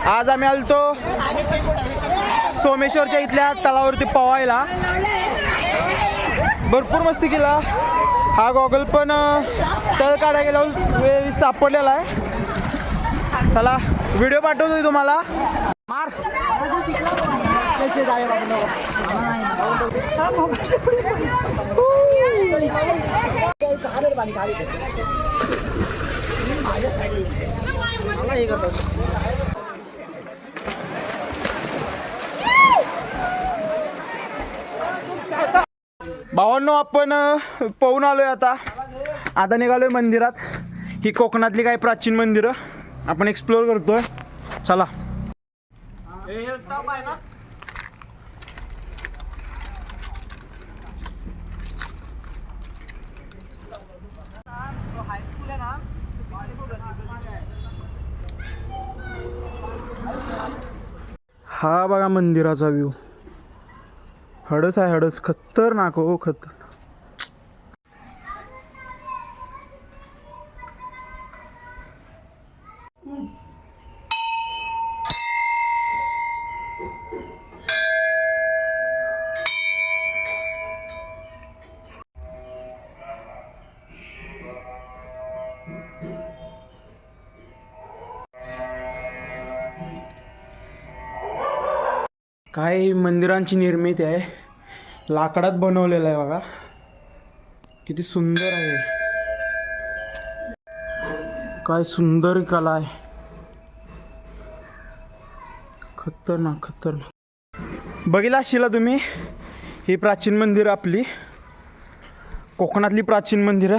आज आम्ही आलतो सोमेश्वरच्या इथल्या तलावावरती पवायला. भरपूर मस्ती केला. हा गॉगल पण तळ काढायला गेल्यावर सापडलेला आहे. चला व्हिडिओ पाठवतोय तुम्हाला. मार भावांनो, आपण पाहून आलोय. आता निघालोय मंदिरात. ही कोकणातली काही प्राचीन मंदिरं आपण एक्सप्लोर करतोय. चला. हा बघा मंदिराचा व्ह्यू. हडस आहे, हडस. खतरनाक हो, खतरनाक. काय मंदिरांची निर्मिती आहे. लाकडात बनवलेलं आहे बघा. किती सुंदर आहे. काय सुंदर कला आहे. खतरनाक खतरनाक. बघितला असशीला तुम्ही ही प्राचीन मंदिरं आपली कोकणातली प्राचीन मंदिरं.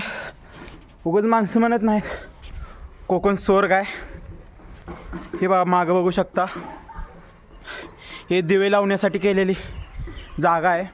उगाच माणसं म्हणत नाहीत कोकण स्वर्ग आहे. हे बघा मागं बघू शकता. हे दिवे लावण्यासाठी केलेली जागा आहे.